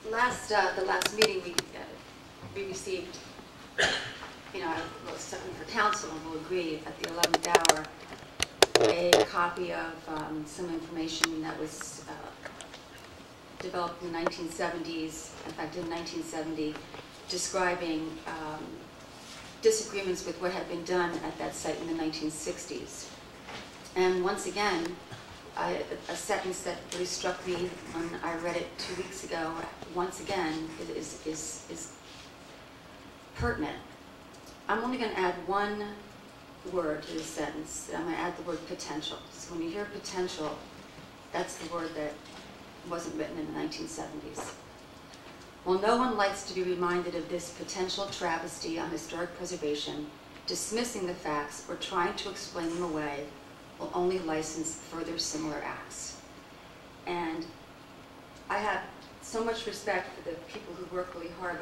the last meeting we received, I was something for council and will agree at the 11th hour, a copy of some information that was developed in the 1970s, in fact in 1970, describing disagreements with what had been done at that site in the 1960s. And once again, a sentence that really struck me when I read it 2 weeks ago, once again, is pertinent. I'm only going to add one word to this sentence. I'm going to add the word potential. So when you hear potential, that's the word that wasn't written in the 1970s. While no one likes to be reminded of this potential travesty on historic preservation, dismissing the facts or trying to explain them away will only license further similar acts. And I have so much respect for the people who work really hard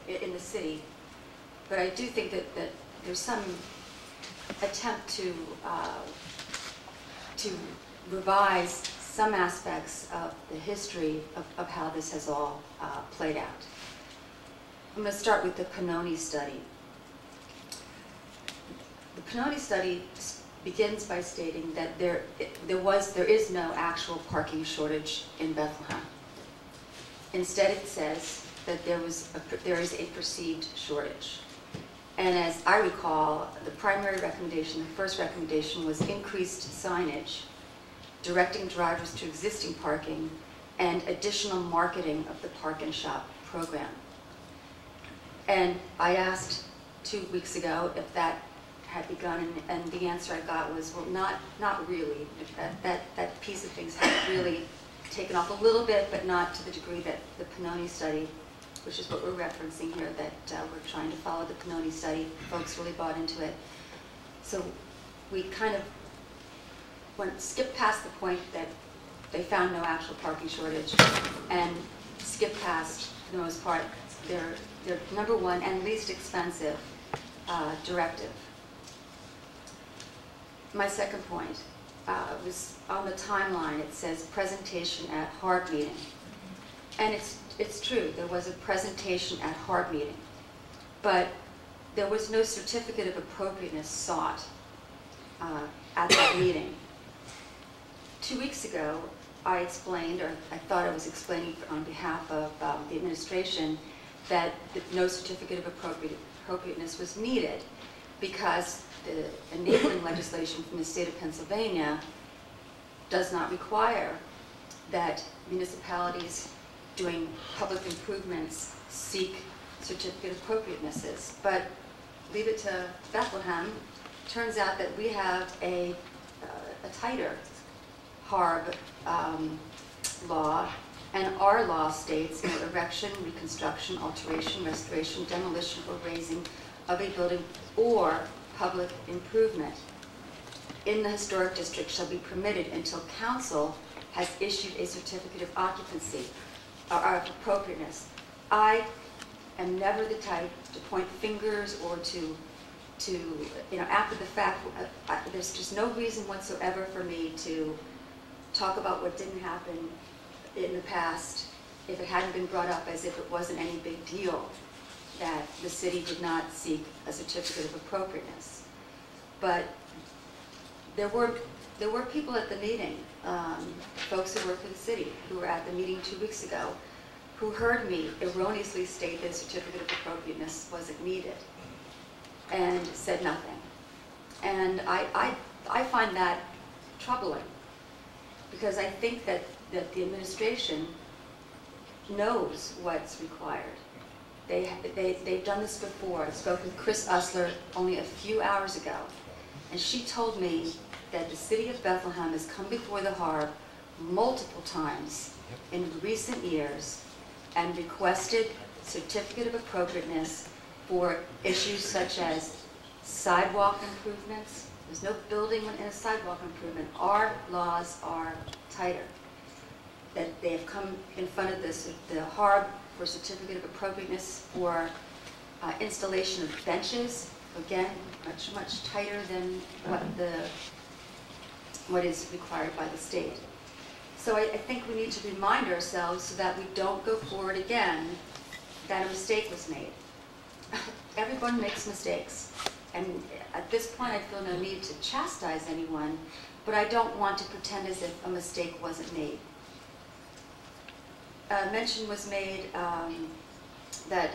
in the city, but I do think that there's some attempt to revise some aspects of the history of how this has all played out. I'm going to start with the Pannoni study. The Pannoni study begins by stating that there is no actual parking shortage in Bethlehem. Instead, it says that there is a perceived shortage. And as I recall, the primary recommendation, the first recommendation, was increased signage, directing drivers to existing parking, and additional marketing of the Park and Shop program. And I asked 2 weeks ago if that had begun, and the answer I got was, well, not really. That piece of things had really taken off a little bit, but not to the degree that the Pannoni study, which is what we're referencing here, that we're trying to follow the Pannoni study. Folks really bought into it. So we kind of skipped past the point that they found no actual parking shortage, and skipped past, for the most part, their number one and least expensive directive. My second point was on the timeline. It says presentation at HARB meeting. And it's true, there was a presentation at HARB meeting, but there was no certificate of appropriateness sought at that meeting. 2 weeks ago, I explained, or I thought I was explaining on behalf of the administration, that no certificate of appropriateness was needed because the enabling legislation from the state of Pennsylvania does not require that municipalities doing public improvements seek certificate of appropriatenesses. But leave it to Bethlehem. Turns out that we have a tighter HARB law, and our law states erection, reconstruction, alteration, restoration, demolition, or raising of a building or public improvement in the historic district shall be permitted until council has issued a certificate of occupancy or of appropriateness. I am never the type to point fingers or to after the fact. There's just no reason whatsoever for me to talk about what didn't happen in the past if it hadn't been brought up, as if it wasn't any big deal that the city did not seek a certificate of appropriateness. But there were people at the meeting, folks who work for the city, who were at the meeting 2 weeks ago, who heard me erroneously state that a certificate of appropriateness wasn't needed, and said nothing. And I find that troubling, because I think that the administration knows what's required. They've done this before. I spoke with Chris Usler only a few hours ago, and she told me that the city of Bethlehem has come before the HARB multiple times in recent years and requested certificate of appropriateness for issues such as sidewalk improvements. There's no building in a sidewalk improvement. Our laws are tighter. That they have come in front of the HARB for certificate of appropriateness for installation of benches. Again, much tighter than what is required by the state. So I think we need to remind ourselves so that we don't go forward again that a mistake was made. Everyone makes mistakes. And at this point, I feel no need to chastise anyone, but I don't want to pretend as if a mistake wasn't made. Mention was made that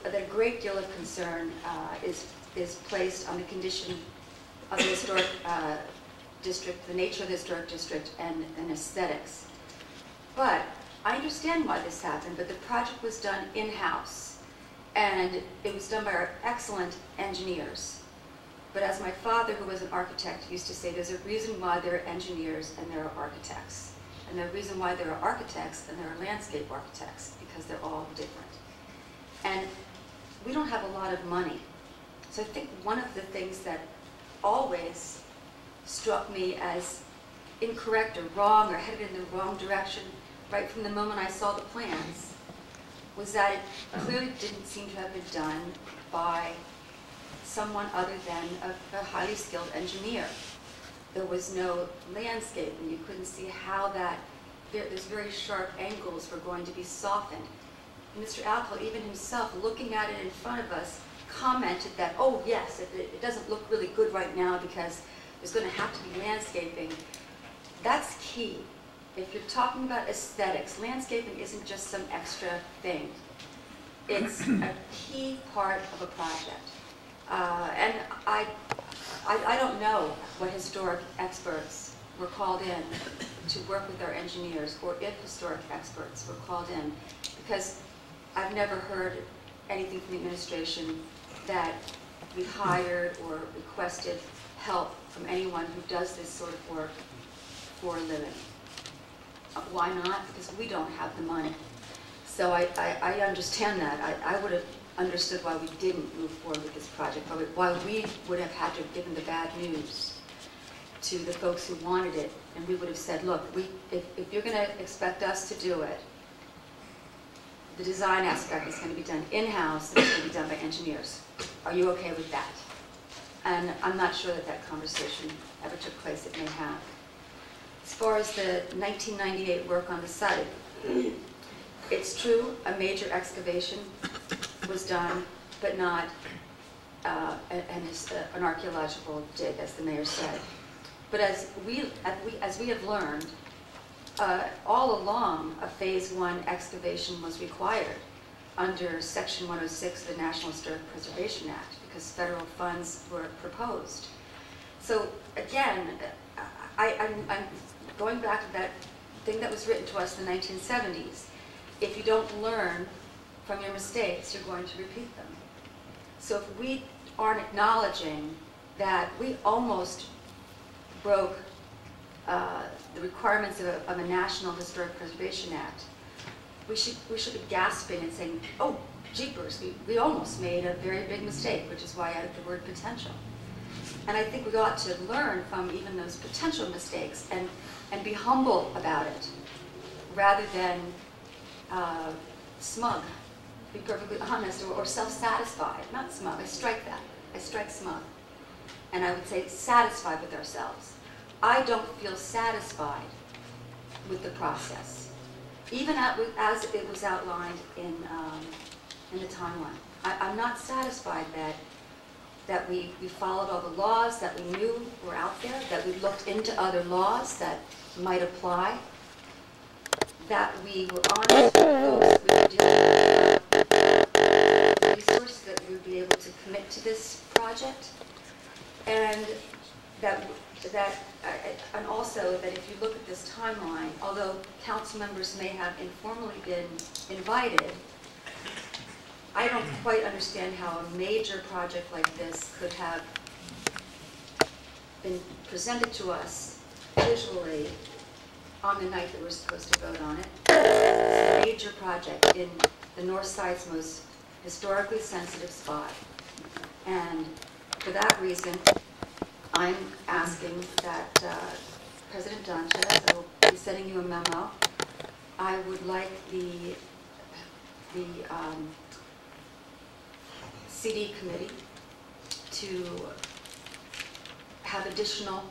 a great deal of concern is placed on the condition of the historic district, the nature of the historic district, and aesthetics. But I understand why this happened, but the project was done in-house, and it was done by our excellent engineers. But as my father, who was an architect, used to say, there's a reason why there are engineers and there are architects. And there's a reason why there are architects and there are landscape architects, because they're all different. And we don't have a lot of money. So I think one of the things that always struck me as incorrect or wrong or headed in the wrong direction right from the moment I saw the plans was that it clearly didn't seem to have been done by someone other than a highly skilled engineer. There was no landscape, and you couldn't see how those very sharp angles were going to be softened. Mr. Alco, even himself, looking at it in front of us, commented that, oh yes, it doesn't look really good right now because there's going to have to be landscaping. That's key. If you're talking about aesthetics, landscaping isn't just some extra thing. It's a key part of a project. And I don't know what historic experts were called in to work with our engineers, or if historic experts were called in, because I've never heard anything from the administration that we hired or requested help from anyone who does this sort of work for a living. Why not? Because we don't have the money. So I understand that. I would have understood why we didn't move forward with this project, why we would have had to have given the bad news to the folks who wanted it, and we would have said, look, if you're going to expect us to do it, the design aspect is going to be done in-house, and it's going to be done by engineers. Are you okay with that? And I'm not sure that that conversation ever took place. It may have. As far as the 1998 work on the site, it's true, a major excavation was done, but not an archaeological dig, as the mayor said. But as we have learned, all along, a Phase 1 excavation was required under Section 106 of the National Historic Preservation Act, because federal funds were proposed. So again, I'm going back to that thing that was written to us in the 1970s. If you don't learn from your mistakes, you're going to repeat them. So if we aren't acknowledging that we almost broke the requirements of a National Historic Preservation Act, we should be gasping and saying, oh, jeepers, we almost made a very big mistake, which is why I added the word potential. And I think we ought to learn from even those potential mistakes and be humble about it, rather than smug, be perfectly honest, or self-satisfied. Not smug, I strike that. I strike smug. And I would say satisfied with ourselves. I don't feel satisfied with the process, even as it was outlined in the timeline. I'm not satisfied that we followed all the laws that we knew were out there, that we looked into other laws that might apply, that we were honest with those we were dealing with, the resources that we would be able to commit to this project, and and also that if you look at this timeline, although council members may have informally been invited, I don't quite understand how a major project like this could have been presented to us visually on the night that we're supposed to vote on it. It's a major project in the North Side's most historically sensitive spot. And for that reason, I'm asking that President Sanchez, I will be sending you a memo. I would like the CD committee to have additional